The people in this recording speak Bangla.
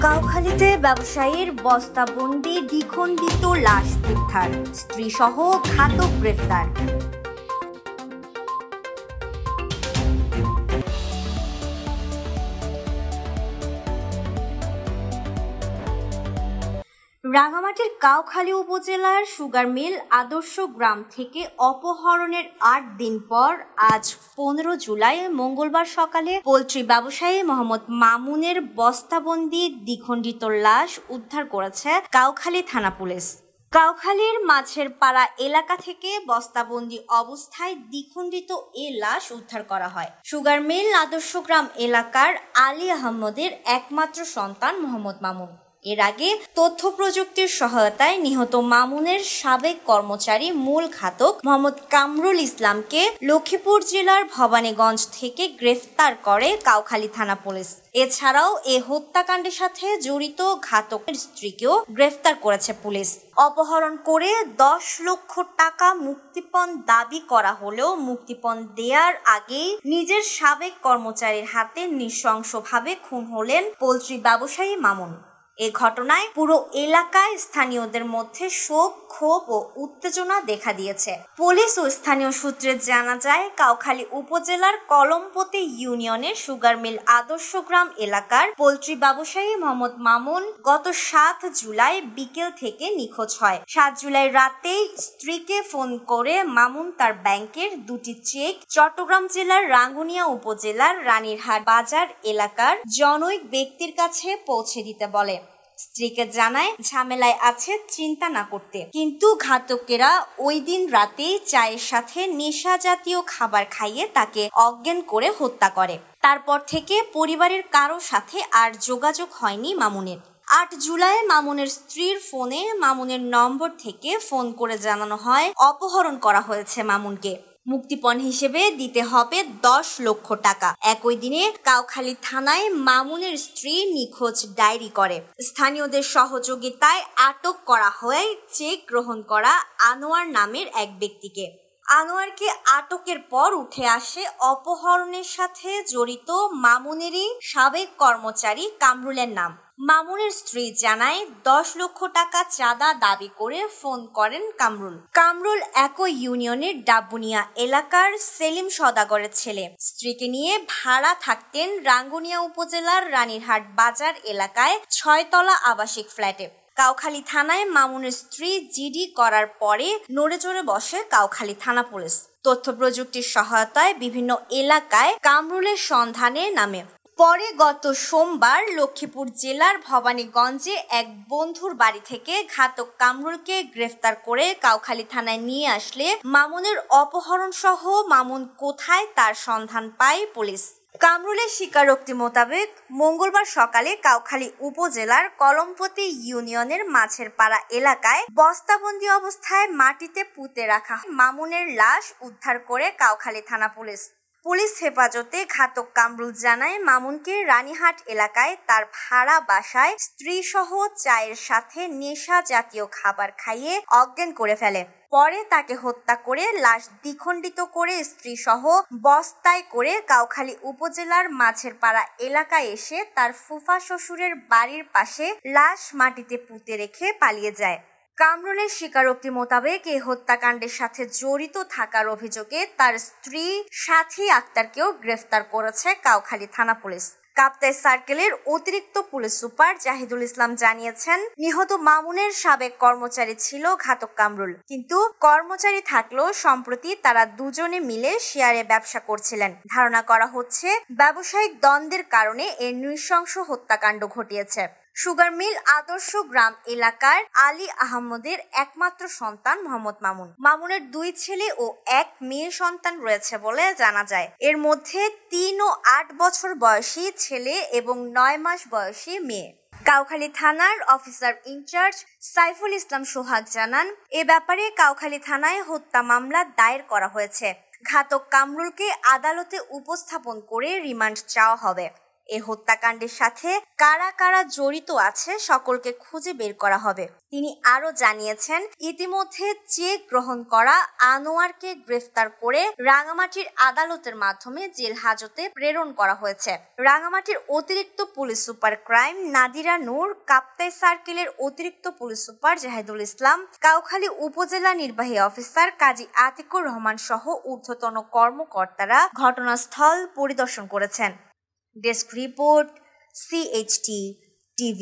কাউখালীতে ব্যবসায়ীর বস্তাবন্দি দ্বিখণ্ডিত লাশ উদ্ধার, স্ত্রীসহ ঘাতক গ্রেফতার। রাঙামাটির কাউখালী উপজেলার সুগার মিল আদর্শ গ্রাম থেকে অপহরণের ৮ দিন পর আজ ১৫ জুলাই মঙ্গলবার সকালে পোল্ট্রি ব্যবসায়ী মোহাম্মদ মামুনের বস্তাবন্দি দ্বিখণ্ডিত লাশ উদ্ধার করেছে কাউখালী থানা পুলিশ। কাউখালীর মাছের পাড়া এলাকা থেকে বস্তাবন্দি অবস্থায় দ্বিখণ্ডিত এ লাশ উদ্ধার করা হয়। সুগার মিল আদর্শ গ্রাম এলাকার আলী আহমদের একমাত্র সন্তান মোহাম্মদ মামুন। এর আগে তথ্য প্রযুক্তির সহায়তায় নিহত মামুনের সাবেক কর্মচারী মূল ঘাতক মোহাম্মদ কামরুল ইসলামকে লক্ষ্মীপুর জেলার ভবানীগঞ্জ থেকে গ্রেফতার করে কাউখালী থানা পুলিশ। এছাড়াও এ হত্যাকাণ্ডের সাথে জড়িত ঘাতকের স্ত্রীকেও গ্রেফতার করেছে পুলিশ। অপহরণ করে ১০ লক্ষ টাকা মুক্তিপণ দাবি করা হলেও মুক্তিপণ দেওয়ার আগেই নিজের সাবেক কর্মচারীর হাতে নৃশংসভাবে খুন হলেন পোল্ট্রি ব্যবসায়ী মামুন। এ ঘটনায় পুরো এলাকায় স্থানীয়দের মধ্যে শোক, ক্ষোভ ও উত্তেজনা দেখা দিয়েছে। পুলিশ ও স্থানীয় সূত্রে জানা যায়, কাউখালী উপজেলার কলমপতি ইউনিয়নের সুগার মিল আদর্শ গ্রাম এলাকার পোল্ট্রি ব্যবসায়ী মোহাম্মদ মামুন গত ৭ জুলাই বিকেল থেকে নিখোঁজ হয়। ৭ জুলাই রাতেই স্ত্রীকে ফোন করে মামুন তার ব্যাংকের ২টি চেক চট্টগ্রাম জেলার রাঙ্গুনিয়া উপজেলার রানীরহাট বাজার এলাকার জনৈক ব্যক্তির কাছে পৌঁছে দিতে বলে। স্ত্রীকে জানায় ঝামেলায় আছে, চিন্তা না করতে। কিন্তু ঘাতকেরা ওই দিন রাতেই চায়ের সাথে নেশা জাতীয় খাবার খাইয়ে তাকে অজ্ঞান করে হত্যা করে। তারপর থেকে পরিবারের কারো সাথে আর যোগাযোগ হয়নি মামুনের। ৮ জুলাই মামুনের স্ত্রীর ফোনে মামুনের নম্বর থেকে ফোন করে জানানো হয় অপহরণ করা হয়েছে মামুনকে। মুক্তিপণ হিসেবে দিতে হবে ১০ লক্ষ টাকা। একই দিনে কাউখালী থানায় মামুনের স্ত্রী নিখোঁজ ডায়েরি করে। স্থানীয়দের সহযোগিতায় আটক করা হয় চেক গ্রহণ করা আনোয়ার নামের এক ব্যক্তিকে। আনোয়ারকে আটকের পর উঠে আসে অপহরণের সাথে জড়িত মামুনেরই সাবেক কর্মচারী কামরুলের নাম। মামুনের স্ত্রী জানায় ১০ লক্ষ টাকা চাঁদা দাবি করে ফোন করেন কামরুল একই ইউনিয়নের ডাবুনিয়া এলাকার সেলিম সওদাগরের ছেলে। স্ত্রীকে নিয়ে ভাড়া থাকতেন রাঙ্গুনিয়া উপজেলার রানীরহাট বাজার এলাকায় ৬ তলা আবাসিক ফ্ল্যাটে। কাউখালী থানায় মামুনের স্ত্রী জিডি করার পরে নড়েচড়ে বসে কাউখালী থানা পুলিশ। তথ্য প্রযুক্তির সহায়তায় বিভিন্ন এলাকায় কামরুলের সন্ধানে নামে। পরে গত সোমবার লক্ষ্মীপুর জেলার ভবানীগঞ্জে এক বন্ধুর বাড়ি থেকে ঘাতক কামরুলকে গ্রেফতার করে কাউখালী থানায় নিয়ে আসলে মামুনের অপহরণ সহ মামুন কোথায় তার সন্ধান পায় পুলিশ। কামরুলের স্বীকারোক্তি মোতাবেক মঙ্গলবার সকালে কাউখালী উপজেলার কলমপতি ইউনিয়নের মাছের পাড়া এলাকায় বস্তাবন্দি অবস্থায় মাটিতে পুঁতে রাখা মামুনের লাশ উদ্ধার করে কাউখালী থানা পুলিশ হেফাজতে ঘাতক কামরুল জানায় মামুনকে রানীহাট এলাকায় তার ভাড়া বাসায় স্ত্রীসহ চায়ের সাথে নেশা জাতীয় খাবার খাইয়ে অজ্ঞান করে ফেলে। পরে তাকে হত্যা করে লাশ দ্বিখণ্ডিত করে স্ত্রীসহ বস্তায় করে কাউখালী উপজেলার মাছের পাড়া এলাকায় এসে তার ফুফা শ্বশুরের বাড়ির পাশে লাশ মাটিতে পুঁতে রেখে পালিয়ে যায়। কামরুলের স্বীকারোক্তি মোতাবেক এই হত্যাকাণ্ডের সাথে জড়িত থাকার অভিযোগে তার স্ত্রী সাথী আক্তারকেও গ্রেফতার করেছে কাউখালী থানা পুলিশ। কাপ্তাই সার্কেলের অতিরিক্ত পুলিশ সুপার জাহিদুল ইসলাম জানিয়েছেন, নিহত মামুনের সাবেক কর্মচারী ছিল ঘাতক কামরুল। কিন্তু কর্মচারী থাকলেও সম্প্রতি তারা দুজনে মিলে শেয়ারে ব্যবসা করছিলেন। ধারণা করা হচ্ছে ব্যবসায়িক দ্বন্দ্বের কারণে এর নৃশংস হত্যাকাণ্ড ঘটিয়েছে। সুগার মিল আদর্শ গ্রাম এলাকার আলী আহমদের একমাত্র সন্তান মোহাম্মদ মামুনের ২ ছেলে ও ১ মেয়ে সন্তান রয়েছে বলে জানা যায়। এর মধ্যে ৩ ও ৮ বছর বয়সী ছেলে এবং ৯ মাস বয়সী মেয়ে। কাউখালী থানার অফিসার ইনচার্জ সাইফুল ইসলাম সোহাগ জানান, এ ব্যাপারে কাউখালী থানায় হত্যা মামলা দায়ের করা হয়েছে। ঘাতক কামরুলকে আদালতে উপস্থাপন করে রিমান্ড চাওয়া হবে। এ হত্যাকাণ্ডের সাথে কারা কারা জড়িত আছে সকলকে খুঁজে বের করা হবে। তিনি আরো জানিয়েছেন, ইতিমধ্যে চেক গ্রহণ করা আনোয়ারকে গ্রেফতার করে রাঙামাটির আদালতের মাধ্যমে জেল হাজতে প্রেরণ করা হয়েছে। রাঙামাটির অতিরিক্ত পুলিশ সুপার ক্রাইম নাদিরা নূর, কাপ্তাই সার্কেলের অতিরিক্ত পুলিশ সুপার জাহিদুল ইসলাম, কাউখালী উপজেলা নির্বাহী অফিসার কাজী আতিকুর রহমান সহ ঊর্ধ্বতন কর্মকর্তারা ঘটনাস্থল পরিদর্শন করেছেন। Desk report, CHT TV।